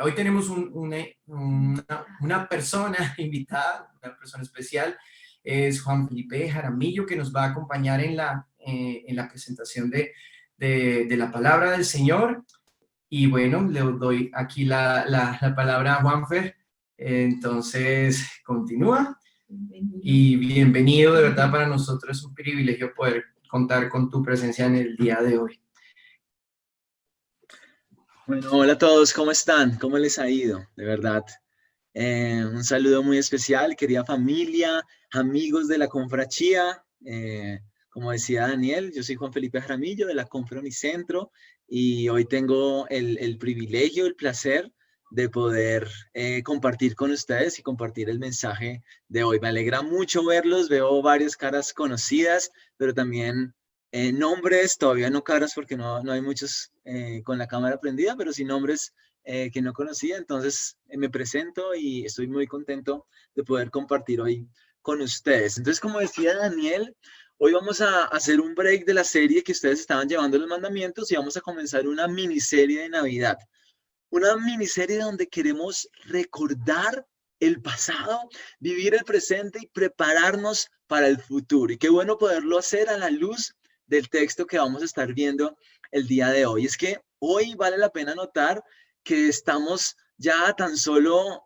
Hoy tenemos una persona invitada, una persona especial, es Juan Felipe Jaramillo, que nos va a acompañar en la presentación de la palabra del Señor. Y bueno, le doy aquí la palabra a Juanfer. Entonces, continúa. Y bienvenido, de verdad para nosotros es un privilegio poder contar con tu presencia en el día de hoy. Bueno, hola a todos, ¿cómo están? ¿Cómo les ha ido? De verdad, un saludo muy especial, querida familia, amigos de la Confrachía. Como decía Daniel, yo soy Juan Felipe Jaramillo de la Confra Unicentro y hoy tengo el privilegio, el placer de poder compartir con ustedes y compartir el mensaje de hoy. Me alegra mucho verlos, veo varias caras conocidas, pero también nombres, todavía no caras porque no hay muchos con la cámara prendida, pero sí nombres que no conocía. Entonces me presento y estoy muy contento de poder compartir hoy con ustedes. Entonces, como decía Daniel, hoy vamos a hacer un break de la serie que ustedes estaban llevando los mandamientos y vamos a comenzar una miniserie de Navidad. Una miniserie donde queremos recordar el pasado, vivir el presente y prepararnos para el futuro. Y qué bueno poderlo hacer a la luz del texto que vamos a estar viendo el día de hoy. Es que hoy vale la pena notar que estamos ya a tan solo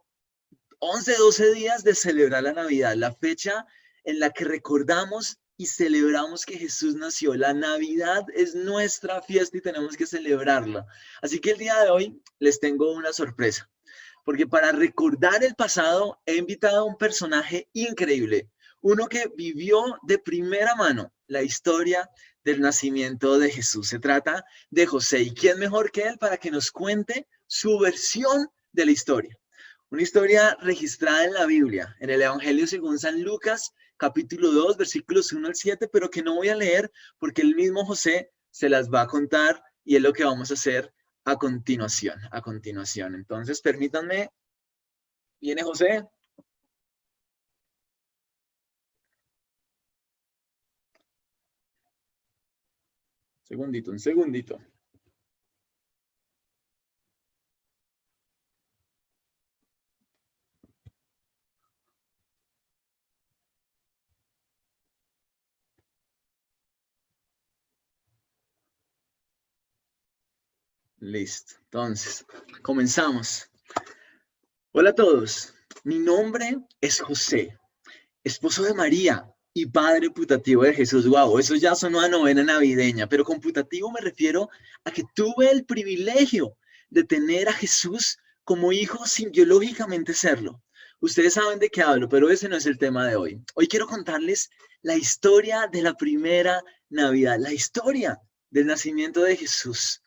11, 12 días de celebrar la Navidad, la fecha en la que recordamos y celebramos que Jesús nació. La Navidad es nuestra fiesta y tenemos que celebrarla. Así que el día de hoy les tengo una sorpresa, porque para recordar el pasado he invitado a un personaje increíble, uno que vivió de primera mano la historia del nacimiento de Jesús. Se trata de José, y quién mejor que él para que nos cuente su versión de la historia. Una historia registrada en la Biblia, en el Evangelio según San Lucas, capítulo 2, versículos 1 al 7, pero que no voy a leer porque el mismo José se las va a contar y es lo que vamos a hacer a continuación. Entonces, permítanme. ¿Viene José? Un segundito. Listo. Entonces, comenzamos. Hola a todos. Mi nombre es José, esposo de María y padre putativo de Jesús. Wow, eso ya sonó a novena navideña, pero con putativo me refiero a que tuve el privilegio de tener a Jesús como hijo sin biológicamente serlo. Ustedes saben de qué hablo, pero ese no es el tema de hoy. Hoy quiero contarles la historia de la primera Navidad, la historia del nacimiento de Jesús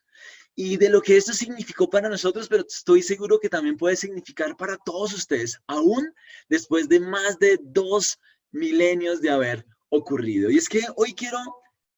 y de lo que esto significó para nosotros, pero estoy seguro que también puede significar para todos ustedes, aún después de más de 2 milenios de haber ocurrido. Y es que hoy quiero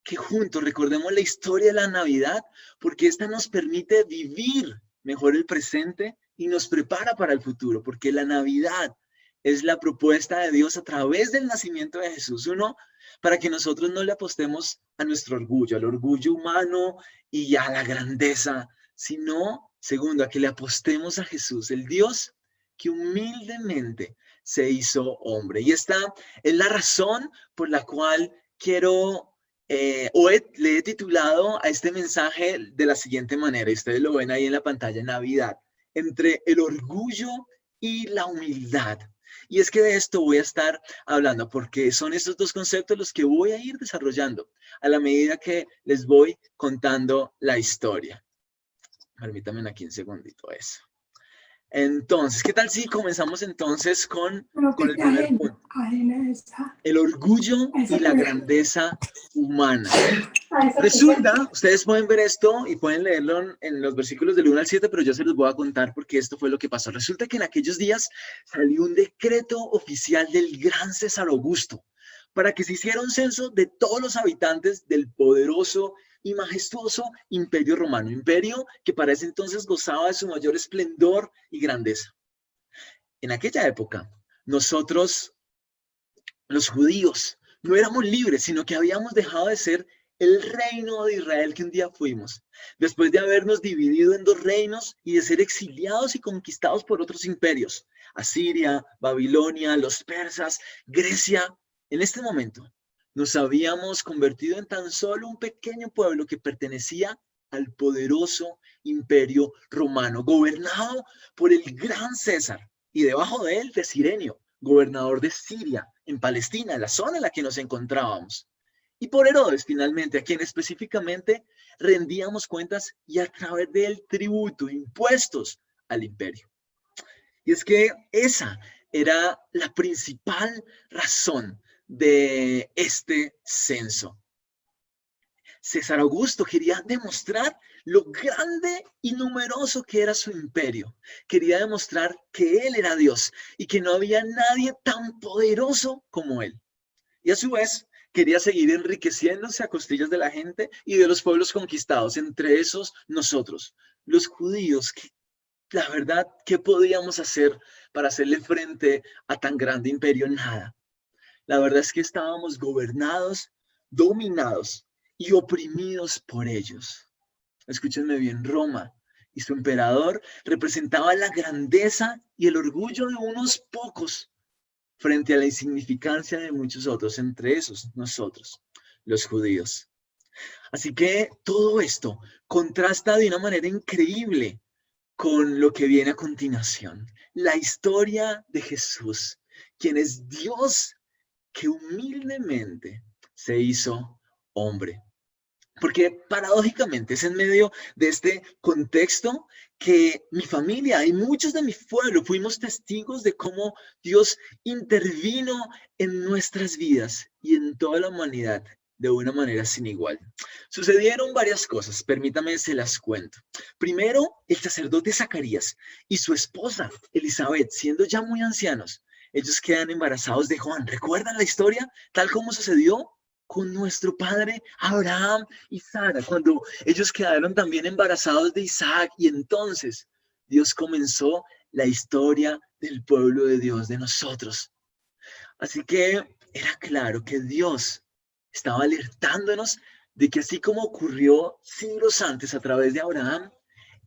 que juntos recordemos la historia de la Navidad, porque esta nos permite vivir mejor el presente y nos prepara para el futuro, porque la Navidad es la propuesta de Dios a través del nacimiento de Jesús. Uno, para que nosotros no le apostemos a nuestro orgullo, al orgullo humano y a la grandeza, sino, segundo, a que le apostemos a Jesús, el Dios que humildemente se hizo hombre. Y esta es la razón por la cual quiero, le he titulado a este mensaje de la siguiente manera, y ustedes lo ven ahí en la pantalla, Navidad, entre el orgullo y la humildad. Y es que de esto voy a estar hablando, porque son estos dos conceptos los que voy a ir desarrollando a la medida que les voy contando la historia. Permítanme aquí un segundito eso. Entonces, ¿qué tal si comenzamos entonces con el primer punto? El orgullo y la grandeza humana. Resulta, ustedes pueden ver esto y pueden leerlo en los versículos del 1 al 7, pero yo se los voy a contar porque esto fue lo que pasó. Resulta que en aquellos días salió un decreto oficial del gran César Augusto para que se hiciera un censo de todos los habitantes del poderoso y majestuoso Imperio Romano, imperio que para ese entonces gozaba de su mayor esplendor y grandeza. En aquella época, nosotros, los judíos, no éramos libres, sino que habíamos dejado de ser el reino de Israel que un día fuimos, después de habernos dividido en dos reinos y de ser exiliados y conquistados por otros imperios, Asiria, Babilonia, los persas, Grecia, en este momento nos habíamos convertido en tan solo un pequeño pueblo que pertenecía al poderoso imperio romano, gobernado por el gran César, y debajo de él de Cirenio, gobernador de Siria, en Palestina, la zona en la que nos encontrábamos. Y por Herodes, finalmente, a quien específicamente rendíamos cuentas y a través de él tributo, impuestos al imperio. Y es que esa era la principal razón de este censo. César Augusto quería demostrar lo grande y numeroso que era su imperio. Quería demostrar que él era Dios y que no había nadie tan poderoso como él. Y a su vez, quería seguir enriqueciéndose a costillas de la gente y de los pueblos conquistados, entre esos nosotros, los judíos. La verdad, ¿qué podíamos hacer para hacerle frente a tan grande imperio? Nada. La verdad es que estábamos gobernados, dominados y oprimidos por ellos. Escúchenme bien, Roma y su emperador representaba la grandeza y el orgullo de unos pocos frente a la insignificancia de muchos otros, entre esos nosotros, los judíos. Así que todo esto contrasta de una manera increíble con lo que viene a continuación. La historia de Jesús, quien es Dios que humildemente se hizo hombre. Porque paradójicamente es en medio de este contexto que mi familia y muchos de mi pueblo fuimos testigos de cómo Dios intervino en nuestras vidas y en toda la humanidad de una manera sin igual. Sucedieron varias cosas, permítame se las cuento. Primero, el sacerdote Zacarías y su esposa Elizabeth, siendo ya muy ancianos, ellos quedan embarazados de Juan. ¿Recuerdan la historia? Tal como sucedió con nuestro padre Abraham y Sara, cuando ellos quedaron también embarazados de Isaac, y entonces Dios comenzó la historia del pueblo de Dios, de nosotros. Así que era claro que Dios estaba alertándonos de que así como ocurrió siglos antes a través de Abraham,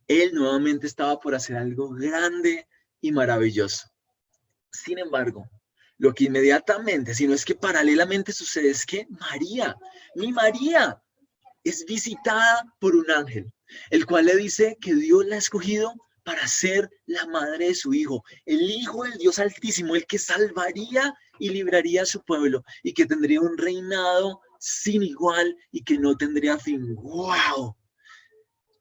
Él nuevamente estaba por hacer algo grande y maravilloso. Sin embargo, lo que inmediatamente, si no es que paralelamente sucede, es que María, mi María, es visitada por un ángel, el cual le dice que Dios la ha escogido para ser la madre de su hijo, el hijo del Dios Altísimo, el que salvaría y libraría a su pueblo y que tendría un reinado sin igual y que no tendría fin. ¡Wow!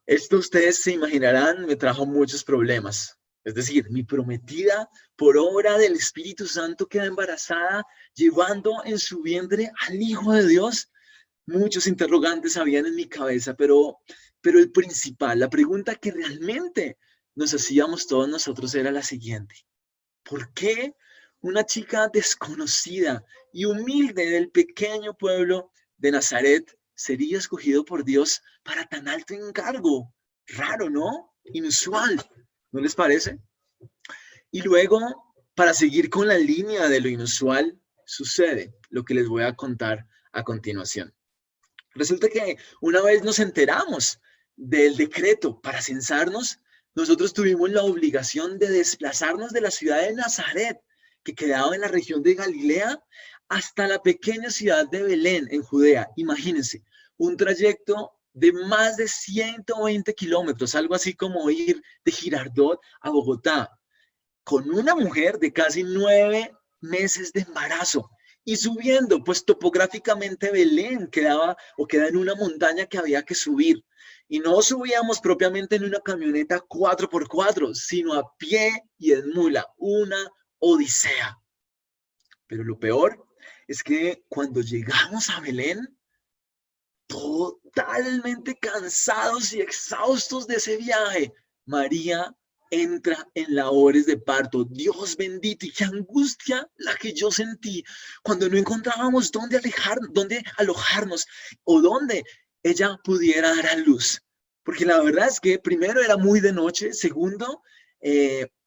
Esto ustedes se imaginarán me trajo muchos problemas. Es decir, mi prometida, por obra del Espíritu Santo, queda embarazada, llevando en su vientre al Hijo de Dios. Muchos interrogantes habían en mi cabeza, pero el principal, la pregunta que realmente nos hacíamos todos nosotros era la siguiente. ¿Por qué una chica desconocida y humilde del pequeño pueblo de Nazaret sería escogido por Dios para tan alto encargo? Raro, ¿no? Inusual, ¿no les parece? Y luego, para seguir con la línea de lo inusual, sucede lo que les voy a contar a continuación. Resulta que una vez nos enteramos del decreto para censarnos, nosotros tuvimos la obligación de desplazarnos de la ciudad de Nazaret, que quedaba en la región de Galilea, hasta la pequeña ciudad de Belén, en Judea. Imagínense, un trayecto de más de 120 kilómetros, algo así como ir de Girardot a Bogotá, con una mujer de casi 9 meses de embarazo. Y subiendo, pues topográficamente Belén queda en una montaña que había que subir. Y no subíamos propiamente en una camioneta 4x4, sino a pie y en mula, una odisea. Pero lo peor es que cuando llegamos a Belén, totalmente cansados y exhaustos de ese viaje, María entra en labores de parto. Dios bendito, y qué angustia la que yo sentí cuando no encontrábamos dónde alojarnos o dónde ella pudiera dar a luz. Porque la verdad es que primero era muy de noche, segundo,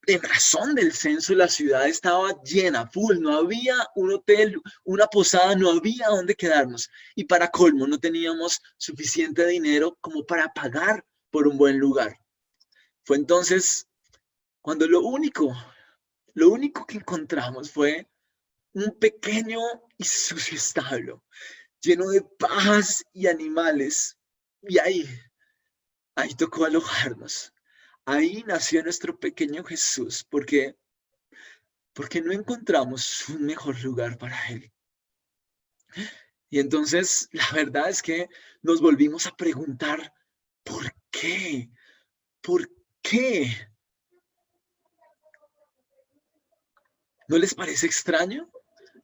en razón del censo, la ciudad estaba llena, full, no había un hotel, una posada, no había dónde quedarnos. Y para colmo, no teníamos suficiente dinero como para pagar por un buen lugar. Fue entonces cuando lo único que encontramos fue un pequeño y sucio establo, lleno de pajas y animales. Y ahí tocó alojarnos. Ahí nació nuestro pequeño Jesús, porque no encontramos un mejor lugar para él. Y entonces la verdad es que nos volvimos a preguntar, ¿por qué? ¿Por qué? ¿No les parece extraño?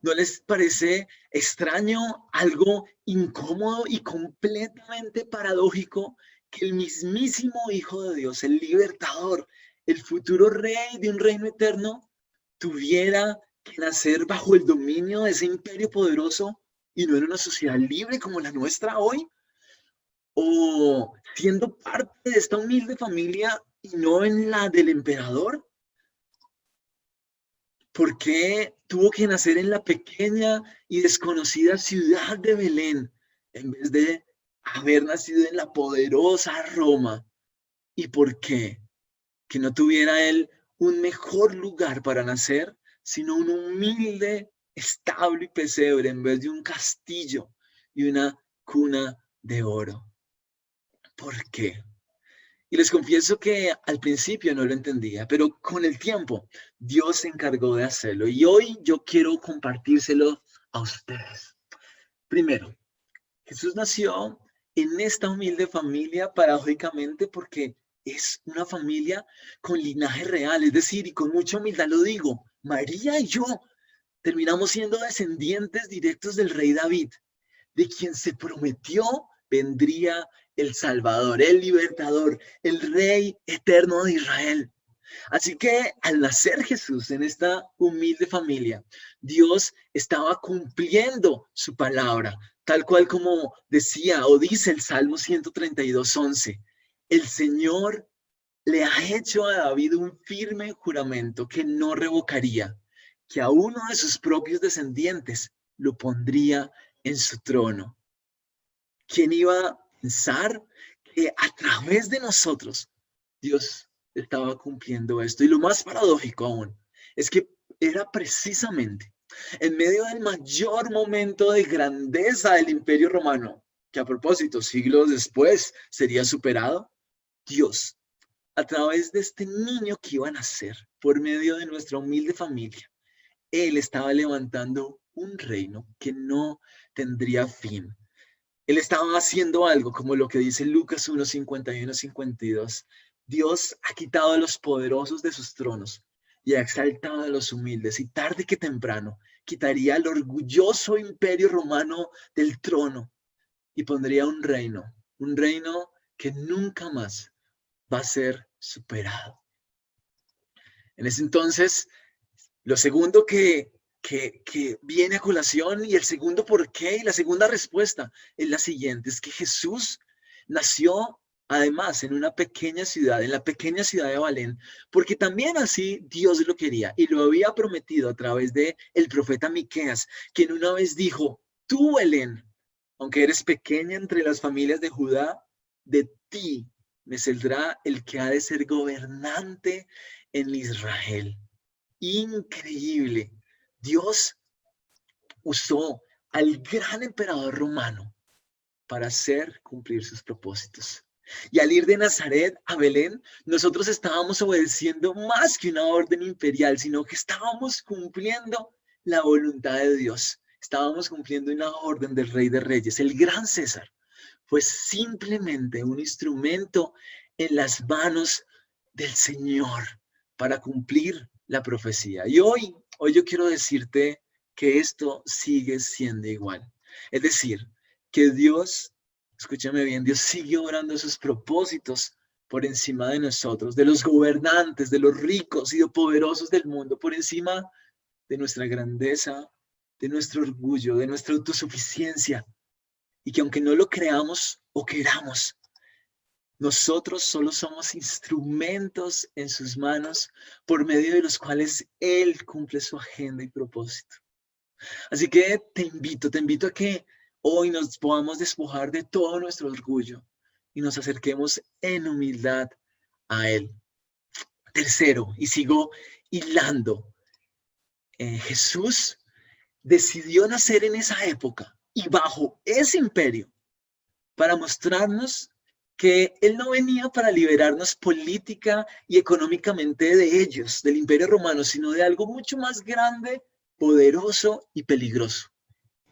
¿No les parece extraño, algo incómodo y completamente paradójico que el mismísimo Hijo de Dios, el libertador, el futuro rey de un reino eterno, tuviera que nacer bajo el dominio de ese imperio poderoso y no en una sociedad libre como la nuestra hoy? ¿O siendo parte de esta humilde familia y no en la del emperador? ¿Por qué tuvo que nacer en la pequeña y desconocida ciudad de Belén en vez de haber nacido en la poderosa Roma? ¿Y por qué? Que no tuviera él un mejor lugar para nacer, sino un humilde establo y pesebre en vez de un castillo y una cuna de oro. ¿Por qué? Y les confieso que al principio no lo entendía, pero con el tiempo Dios se encargó de hacerlo. Y hoy yo quiero compartírselo a ustedes. Primero, Jesús nació en esta humilde familia paradójicamente porque es una familia con linaje real, es decir, y con mucha humildad lo digo, María y yo terminamos siendo descendientes directos del rey David, de quien se prometió vendría el Salvador, el libertador, el Rey eterno de Israel. Así que al nacer Jesús en esta humilde familia, Dios estaba cumpliendo su palabra, tal cual como decía o dice el Salmo 132:11. El Señor le ha hecho a David un firme juramento que no revocaría, que a uno de sus propios descendientes lo pondría en su trono. ¿Quién iba a pensar que a través de nosotros Dios estaba cumpliendo esto? Y lo más paradójico aún es que era precisamente en medio del mayor momento de grandeza del Imperio Romano, que a propósito, siglos después sería superado, Dios, a través de este niño que iba a nacer por medio de nuestra humilde familia, Él estaba levantando un reino que no tendría fin. Él estaba haciendo algo como lo que dice Lucas 1:51-52. Dios ha quitado a los poderosos de sus tronos y ha exaltado a los humildes, y tarde que temprano quitaría al orgulloso imperio romano del trono y pondría un reino que nunca más va a ser superado. En ese entonces, lo segundo que viene a colación y el segundo por qué y la segunda respuesta es la siguiente, es que Jesús nació además en una pequeña ciudad, en la pequeña ciudad de Belén, porque también así Dios lo quería y lo había prometido a través de el profeta Miqueas, quien una vez dijo, tú Belén, aunque eres pequeña entre las familias de Judá, de ti me saldrá el que ha de ser gobernante en Israel. Increíble. Dios usó al gran emperador romano para hacer cumplir sus propósitos. Y al ir de Nazaret a Belén, nosotros estábamos obedeciendo más que una orden imperial, sino que estábamos cumpliendo la voluntad de Dios. Estábamos cumpliendo una orden del Rey de Reyes, el gran César. Fue simplemente un instrumento en las manos del Señor para cumplir la profecía. Y hoy yo quiero decirte que esto sigue siendo igual. Es decir, que Dios, escúchame bien, Dios sigue obrando sus propósitos por encima de nosotros, de los gobernantes, de los ricos y de poderosos del mundo, por encima de nuestra grandeza, de nuestro orgullo, de nuestra autosuficiencia. Y que aunque no lo creamos o queramos, Nosotros solo somos instrumentos en sus manos por medio de los cuales Él cumple su agenda y propósito. Así que te invito a que hoy nos podamos despojar de todo nuestro orgullo y nos acerquemos en humildad a Él. Tercero, y sigo hilando, Jesús decidió nacer en esa época y bajo ese imperio para mostrarnos que Él no venía para liberarnos política y económicamente de ellos, del Imperio Romano, sino de algo mucho más grande, poderoso y peligroso.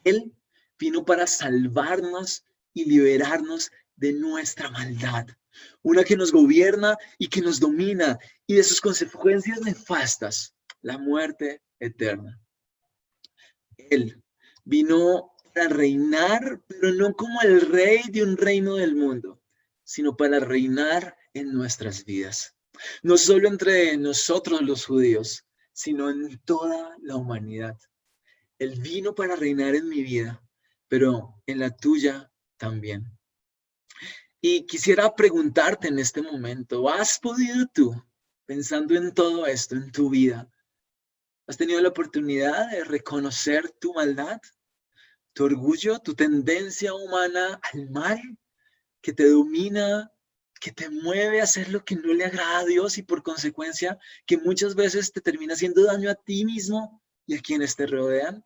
Él vino para salvarnos y liberarnos de nuestra maldad, una que nos gobierna y que nos domina, y de sus consecuencias nefastas, la muerte eterna. Él vino para reinar, pero no como el rey de un reino del mundo, sino para reinar en nuestras vidas. No solo entre nosotros los judíos, sino en toda la humanidad. Él vino para reinar en mi vida, pero en la tuya también. Y quisiera preguntarte en este momento, ¿has podido tú, pensando en todo esto, en tu vida, has tenido la oportunidad de reconocer tu maldad, tu orgullo, tu tendencia humana al mal que te domina, que te mueve a hacer lo que no le agrada a Dios y por consecuencia que muchas veces te termina haciendo daño a ti mismo y a quienes te rodean?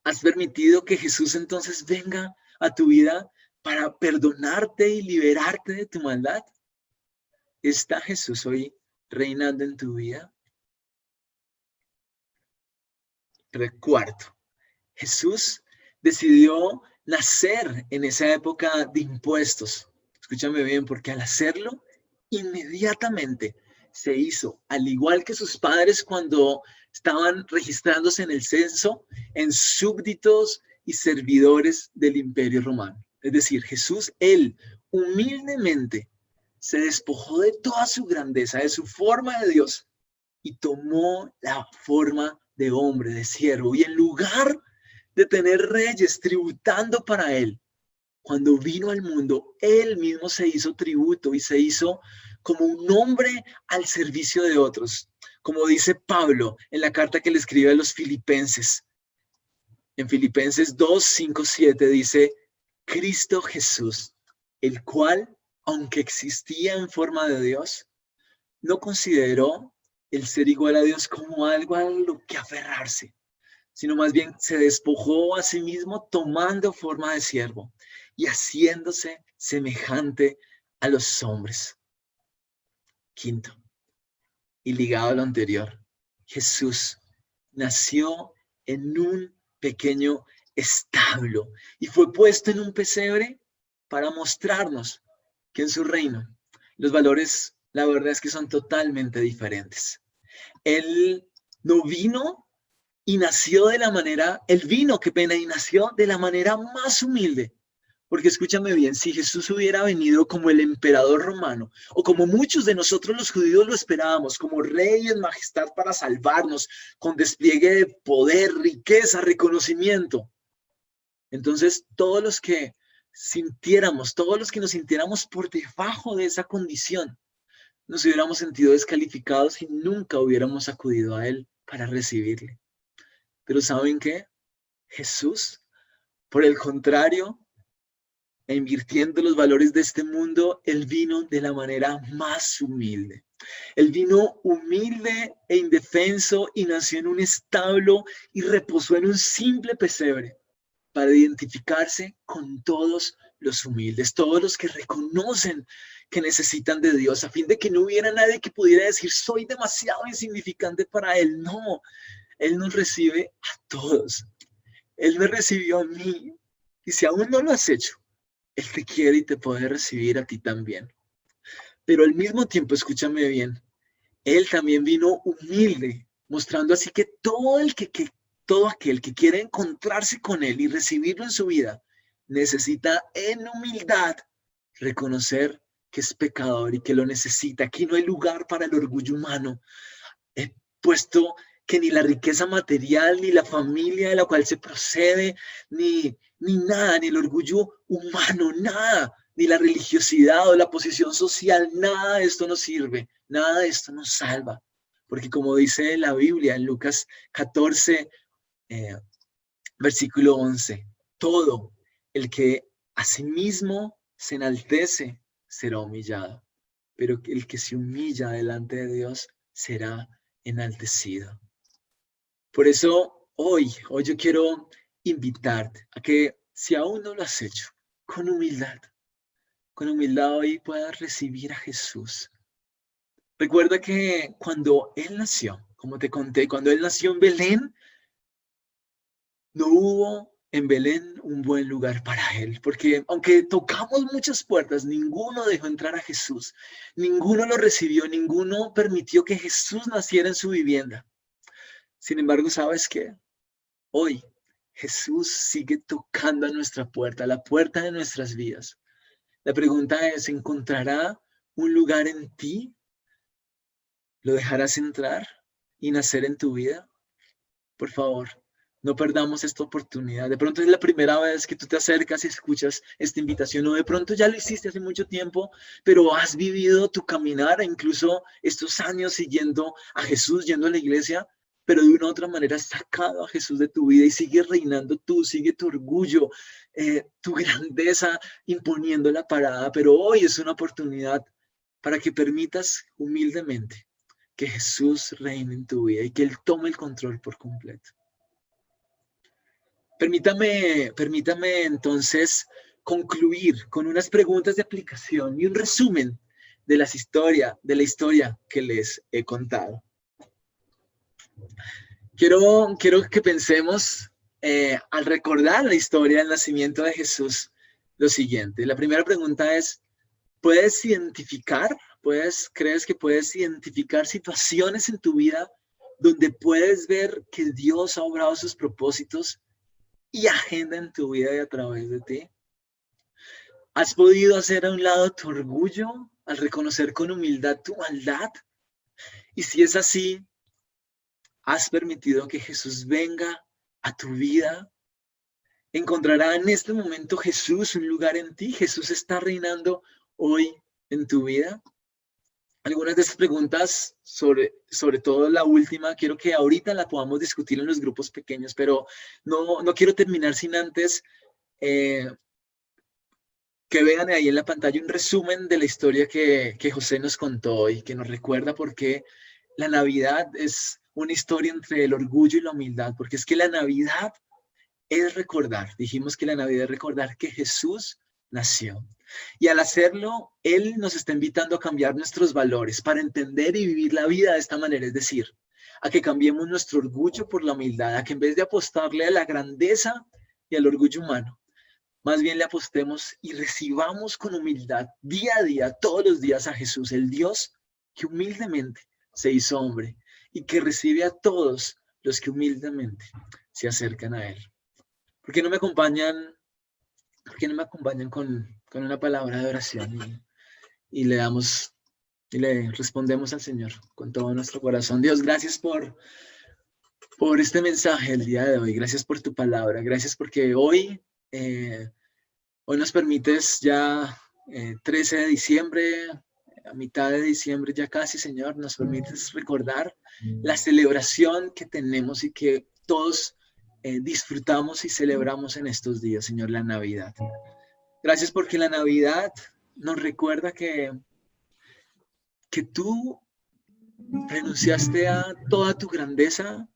¿Has permitido que Jesús entonces venga a tu vida para perdonarte y liberarte de tu maldad? ¿Está Jesús hoy reinando en tu vida? Cuarto, Jesús decidió nacer en esa época de impuestos. Escúchame bien, porque al hacerlo, inmediatamente se hizo, al igual que sus padres cuando estaban registrándose en el censo, en súbditos y servidores del Imperio Romano. Es decir, Jesús, él humildemente se despojó de toda su grandeza, de su forma de Dios, y tomó la forma de hombre, de siervo, y en lugar de tener reyes tributando para él, cuando vino al mundo, él mismo se hizo tributo y se hizo como un hombre al servicio de otros, como dice Pablo en la carta que le escribe a los filipenses. En Filipenses 2, 5, 7 dice, Cristo Jesús, el cual, aunque existía en forma de Dios, no consideró el ser igual a Dios como algo a lo que aferrarse, sino más bien se despojó a sí mismo tomando forma de siervo y haciéndose semejante a los hombres. Quinto, y ligado a lo anterior, Jesús nació en un pequeño establo y fue puesto en un pesebre para mostrarnos que en su reino los valores, la verdad es que son totalmente diferentes. Él no vino y nació de la manera, él vino, qué pena, y nació de la manera más humilde. Porque escúchame bien, si Jesús hubiera venido como el emperador romano, o como muchos de nosotros los judíos lo esperábamos, como rey en majestad para salvarnos, con despliegue de poder, riqueza, reconocimiento, entonces todos los que nos sintiéramos por debajo de esa condición, nos hubiéramos sentido descalificados y nunca hubiéramos acudido a Él para recibirle. Pero ¿saben qué? Jesús, por el contrario, invirtiendo los valores de este mundo, Él vino de la manera más humilde. Él vino humilde e indefenso y nació en un establo y reposó en un simple pesebre para identificarse con todos los humildes, todos los que reconocen que necesitan de Dios, a fin de que no hubiera nadie que pudiera decir, soy demasiado insignificante para Él. No, Él nos recibe a todos. Él me recibió a mí. Y si aún no lo has hecho, Él te quiere y te puede recibir a ti también. Pero al mismo tiempo, escúchame bien, Él también vino humilde, mostrando así que todo aquel que quiere encontrarse con Él y recibirlo en su vida, necesita en humildad reconocer que es pecador y que lo necesita. Aquí no hay lugar para el orgullo humano, puesto que ni la riqueza material, ni la familia de la cual se procede, ni nada, ni el orgullo humano, nada ni la religiosidad o la posición social, nada de esto nos sirve, nada de esto nos salva. Porque como dice la Biblia en Lucas 14, versículo 11, todo el que a sí mismo se enaltece será humillado, pero el que se humilla delante de Dios será enaltecido. Por eso hoy yo quiero invitarte a que, si aún no lo has hecho, con humildad hoy puedas recibir a Jesús. Recuerda que cuando Él nació, como te conté, cuando Él nació en Belén, no hubo en Belén un buen lugar para Él, porque aunque tocamos muchas puertas, ninguno dejó entrar a Jesús, ninguno lo recibió, ninguno permitió que Jesús naciera en su vivienda. Sin embargo, ¿sabes qué? Hoy Jesús sigue tocando a nuestra puerta, a la puerta de nuestras vidas. La pregunta es, ¿encontrará un lugar en ti? ¿Lo dejarás entrar y nacer en tu vida? Por favor, no perdamos esta oportunidad. De pronto es la primera vez que tú te acercas y escuchas esta invitación, o de pronto ya lo hiciste hace mucho tiempo, pero has vivido tu caminar, incluso estos años siguiendo a Jesús, yendo a la iglesia, pero de una u otra manera has sacado a Jesús de tu vida y sigue reinando tú, sigue tu orgullo, tu grandeza imponiendo la parada. Pero hoy es una oportunidad para que permitas humildemente que Jesús reine en tu vida y que Él tome el control por completo. Permítame entonces concluir con unas preguntas de aplicación y un resumen de la historia que les he contado. Quiero que pensemos al recordar la historia del nacimiento de Jesús lo siguiente. La primera pregunta es, ¿crees que puedes identificar situaciones en tu vida donde puedes ver que Dios ha obrado sus propósitos y agenda en tu vida y a través de ti? ¿Has podido hacer a un lado tu orgullo al reconocer con humildad tu maldad? Y si es así, ¿has permitido que Jesús venga a tu vida? ¿Encontrará en este momento Jesús un lugar en ti? ¿Jesús está reinando hoy en tu vida? Algunas de estas preguntas, sobre todo la última, quiero que ahorita la podamos discutir en los grupos pequeños, pero no quiero terminar sin antes que vean ahí en la pantalla un resumen de la historia que José nos contó hoy, que nos recuerda por qué la Navidad es una historia entre el orgullo y la humildad, porque es que la Navidad es recordar, dijimos que la Navidad es recordar que Jesús nació. Y al hacerlo, Él nos está invitando a cambiar nuestros valores para entender y vivir la vida de esta manera, es decir, a que cambiemos nuestro orgullo por la humildad, a que en vez de apostarle a la grandeza y al orgullo humano, más bien le apostemos y recibamos con humildad día a día, todos los días a Jesús, el Dios que humildemente se hizo hombre y que recibe a todos los que humildemente se acercan a Él. ¿Por qué no me acompañan con una palabra de oración y le respondemos al Señor con todo nuestro corazón? Dios, gracias por este mensaje el día de hoy. Gracias por tu palabra. Gracias porque hoy nos permites ya 13 de diciembre, a mitad de diciembre ya casi, Señor, nos permites recordar la celebración que tenemos y que todos disfrutamos y celebramos en estos días, Señor, la Navidad. Gracias porque la Navidad nos recuerda que tú renunciaste a toda tu grandeza,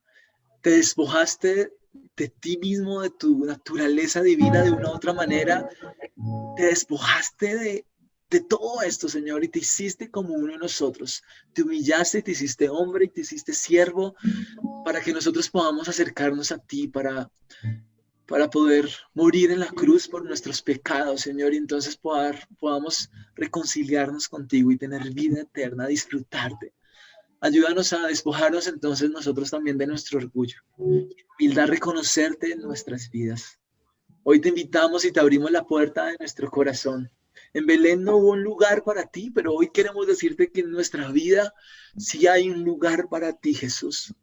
te despojaste de ti mismo, de tu naturaleza divina de una u otra manera, te despojaste de todo esto, Señor, y te hiciste como uno de nosotros. Te humillaste, te hiciste hombre y te hiciste siervo para que nosotros podamos acercarnos a ti, para poder morir en la cruz por nuestros pecados, Señor, y entonces podamos reconciliarnos contigo y tener vida eterna, disfrutarte. Ayúdanos a despojarnos entonces nosotros también de nuestro orgullo. Humildad, reconocerte en nuestras vidas. Hoy te invitamos y te abrimos la puerta de nuestro corazón. En Belén no hubo un lugar para ti, pero hoy queremos decirte que en nuestra vida sí hay un lugar para ti, Jesús.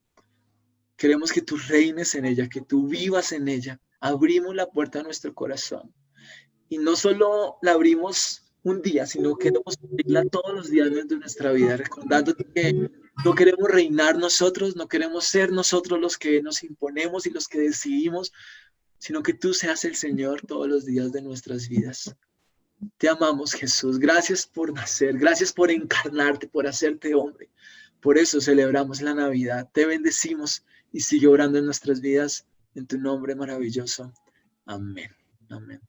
Queremos que tú reines en ella, que tú vivas en ella. Abrimos la puerta de nuestro corazón y no solo la abrimos un día, sino que queremos abrirla todos los días de nuestra vida, recordándote que no queremos reinar nosotros, no queremos ser nosotros los que nos imponemos y los que decidimos, sino que tú seas el Señor todos los días de nuestras vidas. Te amamos, Jesús. Gracias por nacer, gracias por encarnarte, por hacerte hombre. Por eso celebramos la Navidad. Te bendecimos y sigue orando en nuestras vidas en tu nombre maravilloso. Amén. Amén.